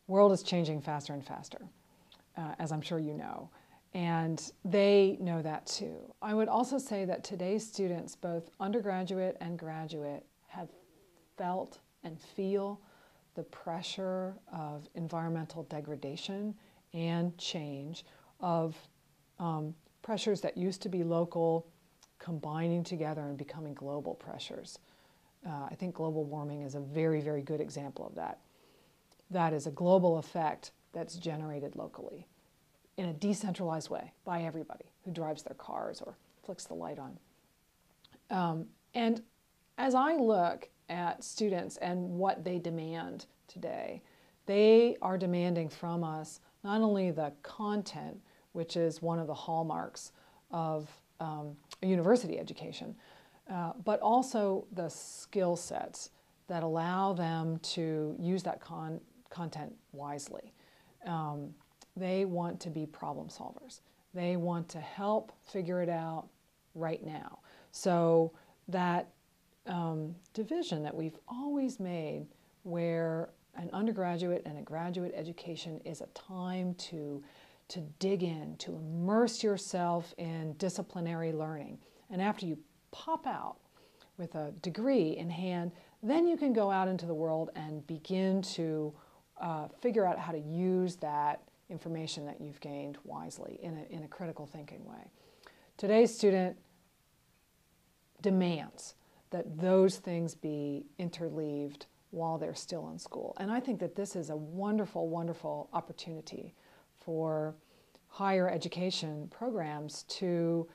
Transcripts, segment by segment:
world is changing faster and faster, as I'm sure you know. And they know that too. I would also say that today's students, both undergraduate and graduate, have felt and feel the pressure of environmental degradation and change, of pressures that used to be local combining together and becoming global pressures. I think global warming is a very, very good example of that. That is a global effect that's generated locally in a decentralized way by everybody who drives their cars or flicks the light on. And as I look at students and what they demand today, they are demanding from us not only the content, which is one of the hallmarks of a university education, but also the skill sets that allow them to use that content wisely. They want to be problem solvers. They want to help figure it out right now. So that division that we've always made, where an undergraduate and a graduate education is a time to dig in, to immerse yourself in disciplinary learning. And after you pop out with a degree in hand, then you can go out into the world and begin to figure out how to use that information that you've gained wisely in a critical thinking way. Today's student demands that those things be interleaved while they're still in school. And I think that this is a wonderful, wonderful opportunity for higher education programs to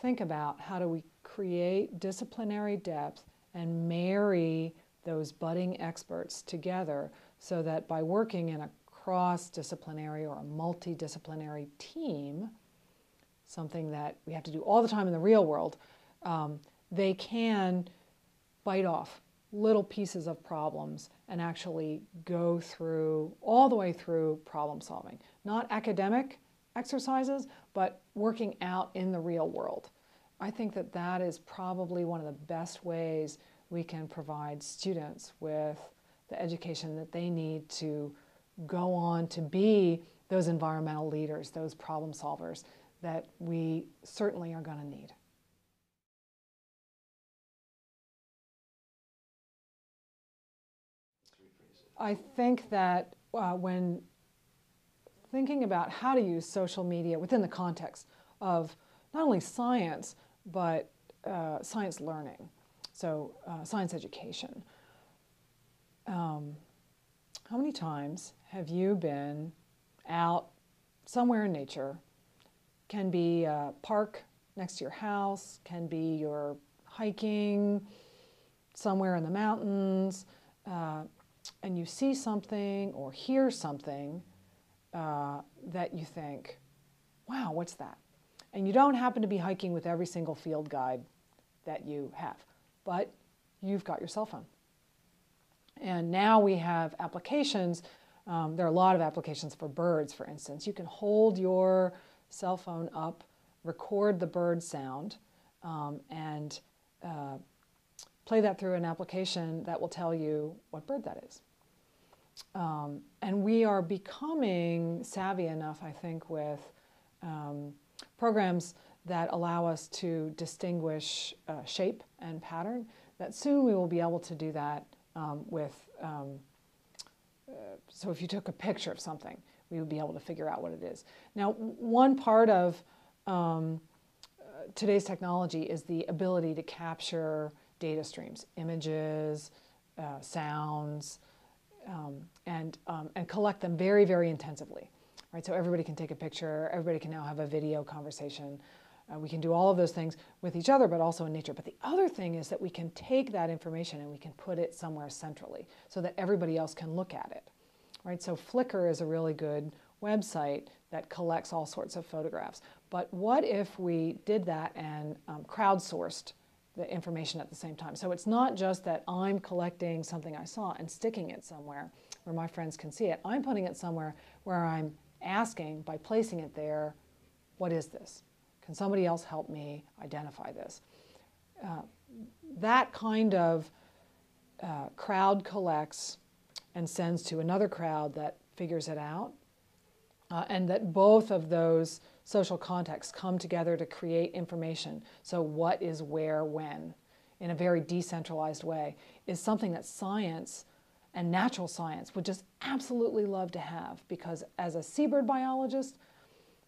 think about how do we create disciplinary depth and marry those budding experts together so that by working in a cross-disciplinary or a multidisciplinary team, something that we have to do all the time in the real world, they can bite off little pieces of problems and actually go through, all the way through problem solving. Not academic exercises, but working out in the real world. I think that that is probably one of the best ways we can provide students with the education that they need to go on to be those environmental leaders, those problem solvers that we certainly are going to need. I think that when thinking about how to use social media within the context of not only science, but science learning, so science education. How many times have you been out somewhere in nature? Can be a park next to your house, can be you're hiking somewhere in the mountains, and you see something or hear something that you think, wow, what's that? And you don't happen to be hiking with every single field guide that you have, but you've got your cell phone. And now we have applications. There are a lot of applications for birds, for instance. You can hold your cell phone up, record the bird sound, and play that through an application that will tell you what bird that is. And we are becoming savvy enough, I think, with programs that allow us to distinguish shape and pattern, that soon we will be able to do that so if you took a picture of something, we would be able to figure out what it is. Now, one part of today's technology is the ability to capture data streams, images, sounds, and collect them very, very intensively. Right? So everybody can take a picture, everybody can now have a video conversation. We can do all of those things with each other, but also in nature. But the other thing is that we can take that information and we can put it somewhere centrally so that everybody else can look at it. Right? So Flickr is a really good website that collects all sorts of photographs. But what if we did that and crowdsourced the information at the same time? So it's not just that I'm collecting something I saw and sticking it somewhere where my friends can see it. I'm putting it somewhere where I'm asking, by placing it there, what is this? Can somebody else help me identify this? That kind of crowd collects and sends to another crowd that figures it out, and that both of those social contexts come together to create information. So what is where, when, in a very decentralized way, is something that science and natural science would just absolutely love to have, because as a seabird biologist,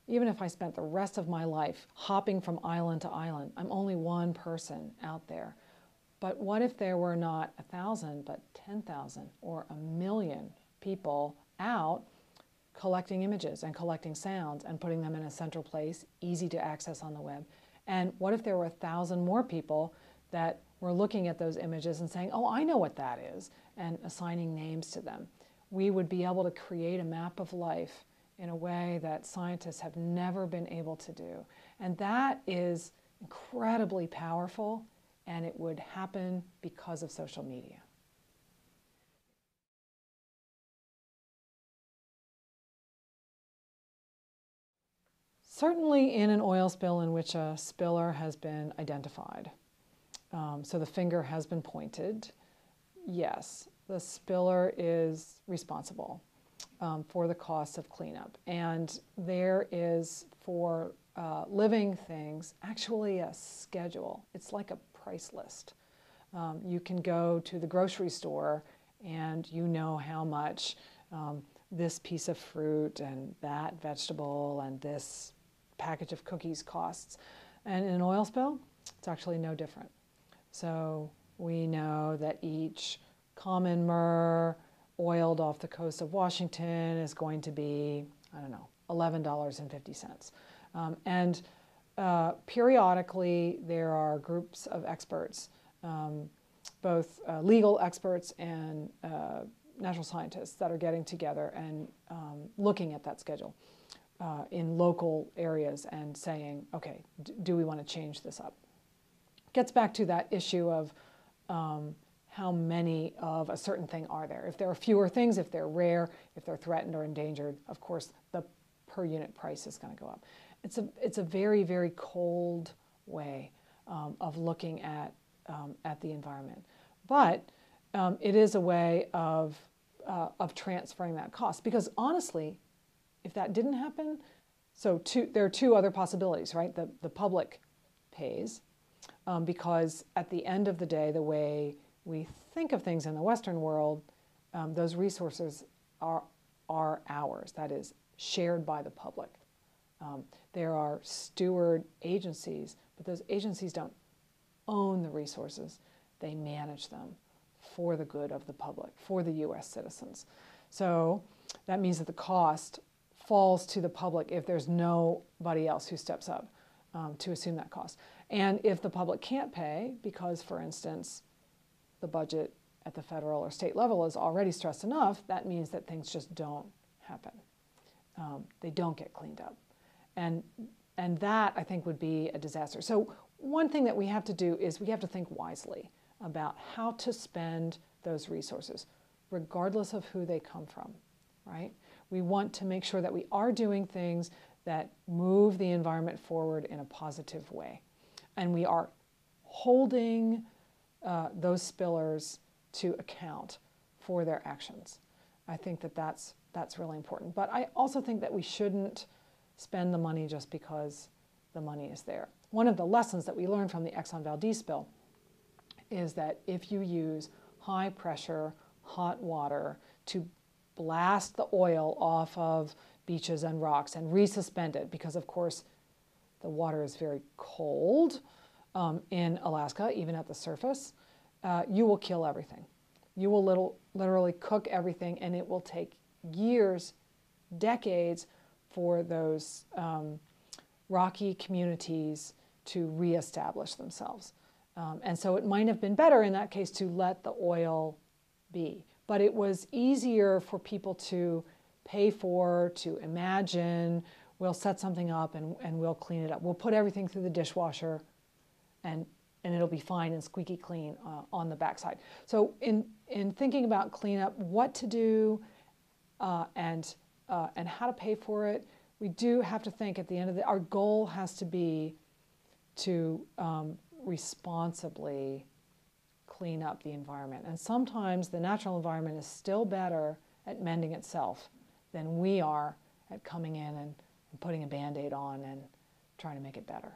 even if I spent the rest of my life hopping from island to island, I'm only one person out there. But what if there were not 1,000, but 10,000 or 1,000,000 people out collecting images and collecting sounds and putting them in a central place, easy to access on the web? And what if there were 1,000 more people that were looking at those images and saying, oh, I know what that is, and assigning names to them? We would be able to create a map of life in a way that scientists have never been able to do. And that is incredibly powerful, and it would happen because of social media. Certainly in an oil spill in which a spiller has been identified, so the finger has been pointed, yes, the spiller is responsible for the costs of cleanup. And there is, for living things, actually a schedule. It's like a price list. You can go to the grocery store and you know how much this piece of fruit and that vegetable and this package of cookies costs. And in an oil spill, it's actually no different. So we know that each common myrrh oiled off the coast of Washington is going to be, I don't know, $11.50. And periodically there are groups of experts, both legal experts and natural scientists, that are getting together and looking at that schedule in local areas and saying, okay, do we want to change this up? Gets back to that issue of how many of a certain thing are there. If there are fewer things, if they're rare, if they're threatened or endangered, of course the per unit price is going to go up. It's a very, very cold way of looking at the environment. But it is a way of transferring that cost. Because honestly, if that didn't happen, there are two other possibilities, right? The public pays, because at the end of the day, the way we think of things in the Western world, those resources are ours, that is, shared by the public. There are steward agencies, but those agencies don't own the resources. They manage them for the good of the public, for the U.S. citizens. So that means that the cost falls to the public if there's nobody else who steps up to assume that cost. And if the public can't pay because, for instance, the budget at the federal or state level is already stressed enough, that means that things just don't happen. They don't get cleaned up. And that, I think, would be a disaster. So one thing that we have to do is we have to think wisely about how to spend those resources, regardless of who they come from, right? We want to make sure that we are doing things that move the environment forward in a positive way. And we are holding those spillers to account for their actions. I think that that's really important. But I also think that we shouldn't spend the money just because the money is there. One of the lessons that we learned from the Exxon Valdez spill is that if you use high pressure, hot water to blast the oil off of beaches and rocks and resuspend it, because of course the water is very cold in Alaska, even at the surface, you will kill everything. You will literally cook everything, and it will take years, decades for those rocky communities to reestablish themselves. And so it might have been better in that case to let the oil be. But it was easier for people to pay for, to imagine, we'll set something up and we'll clean it up. We'll put everything through the dishwasher and it'll be fine and squeaky clean on the backside. So in thinking about cleanup, what to do and how to pay for it, we do have to think at the end of our goal has to be to responsibly clean up the environment. And sometimes the natural environment is still better at mending itself than we are at coming in and putting a Band-Aid on and trying to make it better.